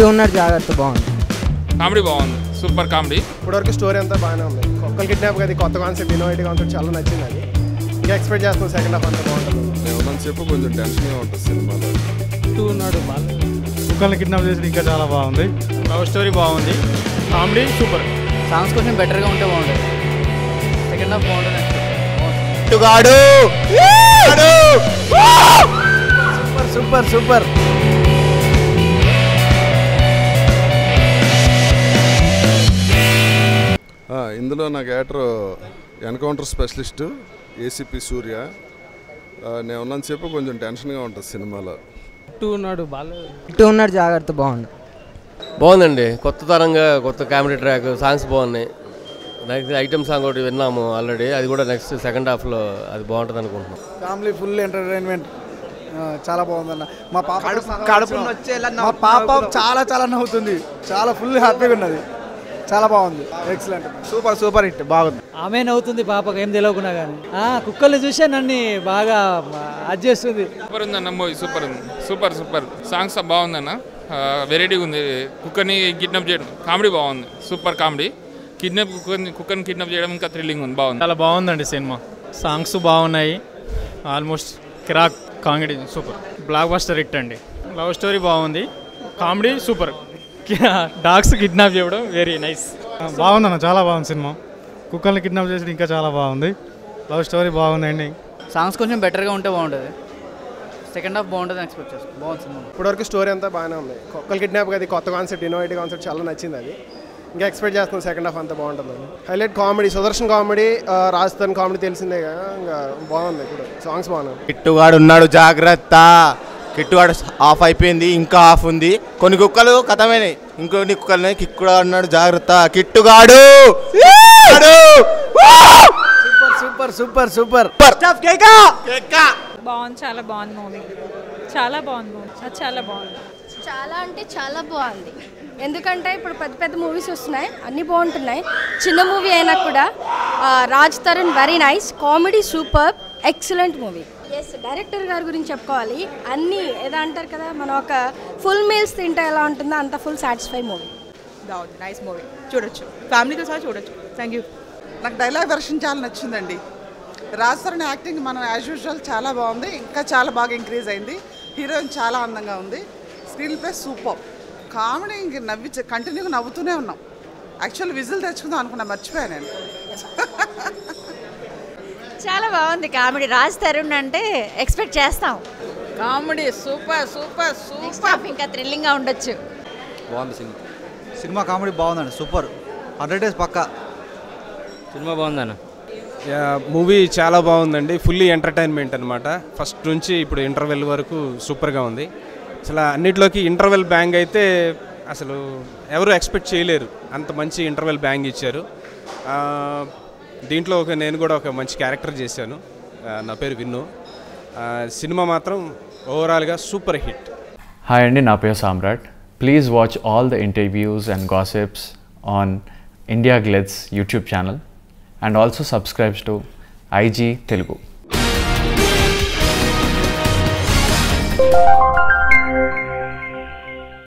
Kit ఉన్నాడు జాగ్రత్త బాగుంది. కామెడీ బాగుంది, సూపర్ కామెడీ. ఇప్పటివరకు స్టోరీ అంతా బాగానే ఉంది. కుక్కలు కిడ్నాప్ అది కొత్త కాన్సెప్ట్, ఇన్నోవేటివ్ కాన్సెప్ట్ చాలా నచ్చింది. అది ఇంకా ఎక్స్పెక్ట్ చేస్తాం సెకండ్ హాఫ్ అంతా బాగుంటుంది. ఏమన్నా చెప్పు, కొంచెం టెన్షన్గా ఉంటుంది సినిమాలో. కిట్టు ఉన్నాడు బాగా, కుక్కల్ని కిడ్నాప్ చేసి ఇంకా చాలా బాగుంది. లవ్ స్టోరీ బాగుంది, కామెడీ సూపర్. సాంగ్స్ కొంచెం బెటర్గా ఉంటే బాగుంటుంది. సెకండ్ హాఫ్ బాగుంటుంది. Super super. ఇందులో నా క్యారెక్టర్ ఎన్కౌంటర్ స్పెషలిస్టు ఏసీపీ సూర్య. నేను ఉన్నాను చెప్పి కొంచెం టెన్షన్గా ఉంటుంది సినిమాలో. కిట్టు ఉన్నాడు బాగా, కిట్టు ఉన్నాడు జాగ్రత్త బాగుంది. బాగుందండి, కొత్త తరంగా కొత్త కామెడీ ట్రాక్, సాంగ్స్ బాగున్నాయి. నెక్స్ట్ ఐటమ్ సాంగ్ ఒకటి విన్నాము ఆల్రెడీ, అది కూడా నెక్స్ట్ సెకండ్ హాఫ్లో అది బాగుంటుంది అనుకుంటున్నాం. ఫ్యామిలీ ఫుల్ ఎంటర్టైన్మెంట్ చాలా బాగుందన్న. మా పాప చాలా చాలా నవ్వుతుంది, చాలా ఫుల్ హ్యాపీగా ఉన్నది, చాలా బాగుంది. ఎక్సలెంట్, సూపర్ సూపర్ హిట్, బాగుంది. ఆమె నవ్వుతుంది పాపకు ఏం తెలియకున్నా కానీ. కుక్కలు చూసే నన్ను బాగా అది చేస్తుంది. సూపర్ ఉందన్న మూవీ, సూపర్ ఉంది, సూపర్ సూపర్. సాంగ్స్ బాగుందన్న, వెరైటీగా ఉంది. కుక్కని కిడ్నాప్ చేయడం కామెడీ బాగుంది, సూపర్ కామెడీ. కుక్కని కిడ్నాప్ చేయడం ఇంకా థ్రిల్లింగ్ ఉంది, బాగుంది. చాలా బాగుందండి సినిమా. సాంగ్స్ బాగున్నాయి, ఆల్మోస్ట్ కిరాక్, comedy super, blockbuster hit అండి. లవ్ స్టోరీ బాగుంది, కామెడీ సూపర్. డాగ్స్ కిడ్నాప్ చేయడం వెరీ నైస్. బాగుందన్న, చాలా బాగుంది సినిమా. కుక్కల్ని కిడ్నాప్ చేసి ఇంకా చాలా బాగుంది. లవ్ స్టోరీ బాగుందండి. సాంగ్స్ కొంచెం బెటర్గా ఉంటే బాగుంటుంది. సెకండ్ హాఫ్ బాగుంటుంది ఎక్స్పెక్ట్ చేస్తాం. బాగుంది సినిమా. ఇప్పటివరకు స్టోరీ అంతా బాగానే ఉంది. కుక్కలు కిడ్నాప్ అది కొత్త కాన్సెప్ట్, ఇన్నోవేటివ్ కాన్సెప్ట్ చాలా నచ్చింది. అది ఇంకా ఎక్స్పెక్ట్ చేస్తాం సెకండ్ హాఫ్ అంతా బాగుంటుంది. Highlight comedy, Sudarshan comedy, Rajasthan comedy తెలిసిందే కదా, ఇంకా బాగుంది. ఇప్పుడు సాంగ్స్ బాగున్నాయి. కిట్టుగాడు ఉన్నాడు జాగ్రత్త, కిట్టుగాడు ఆఫ్ అయిపోయింది, ఇంకా ఆఫ్ ఉంది. కొన్ని కుక్కలు కథమైనాయి, ఇంకొన్ని కుక్కలు కిట్టుగాడు ఉన్నాడు జాగ్రత్త. కిట్టుగాడు సూపర్ సూపర్ సూపర్. బాగుంది, చాలా బాగుంది మూవీ, చాలా బాగుంది మూవీ, చాలా బాగుంది. చాలా అంటే చాలా బాగుంది. ఎందుకంటే ఇప్పుడు పెద్ద పెద్ద మూవీస్ వస్తున్నాయి, అన్నీ బాగుంటున్నాయి. చిన్న మూవీ అయినా కూడా Raj Tarun very nice, comedy super, excellent movie. Yes, director గారి గురించి చెప్పుకోవాలి. అన్నీ ఏదో అంటారు కదా, మనం ఒక ఫుల్ మీల్స్ తింటే ఎలా ఉంటుందో అంత ఫుల్ సాటిస్ఫై మూవీ. బాగుంది, నైస్ మూవీ, చూడొచ్చు, ఫ్యామిలీతో సహా చూడొచ్చు. Thank you. నాకు డైలాగ్ వెర్షన్ చాలా నచ్చిందండి. రాజ్ తరుణ్ యాక్టింగ్ మనం యాజ్ యూజువల్ చాలా బాగుంది, ఇంకా చాలా బాగా ఇంక్రీజ్ అయింది. హీరోయిన్ చాలా అందంగా ఉంది. స్క్రీన్ ప్లే సూపర్, కామెడీ ఇంక కంటిన్యూగా నవ్వుతూనే ఉన్నాం. యాక్చువల్ విజిల్ తెచ్చుకుందాం అనుకున్నా, మర్చిపోయాను నేను. చాలా బాగుంది కామెడీ. రాజ్ తరుణ్ అంటే ఎక్స్పెక్ట్ చేస్తాం. కామెడీ సూపర్ సూపర్ సూపర్, ఇంకా థ్రిల్లింగ్గా ఉండొచ్చు. బాగుంది సినిమా. సినిమా కామెడీ బాగుందండి, సూపర్, 100 days పక్కా. సినిమా బాగుందన్న. మూవీ చాలా బాగుందండి, ఫుల్లీ ఎంటర్టైన్మెంట్ అనమాట. ఫస్ట్ నుంచి ఇప్పుడు ఇంటర్వెల్ వరకు సూపర్గా ఉంది. అసలు అన్నిట్లోకి ఇంటర్వెల్ బ్యాంగ్ అయితే అసలు ఎవరు ఎక్స్పెక్ట్ చేయలేరు, అంత మంచి ఇంటర్వెల్ బ్యాంగ్ ఇచ్చారు. దీంట్లో నేను కూడా ఒక మంచి క్యారెక్టర్ చేశాను, నా పేరు విన్ను. సినిమా మాత్రం ఓవరాల్గా సూపర్ హిట్. హాయ్ అండి, నా పేరు Samrat. Please watch all the interviews and gossips on India Glitz YouTube channel and also subscribe to IG Telugu.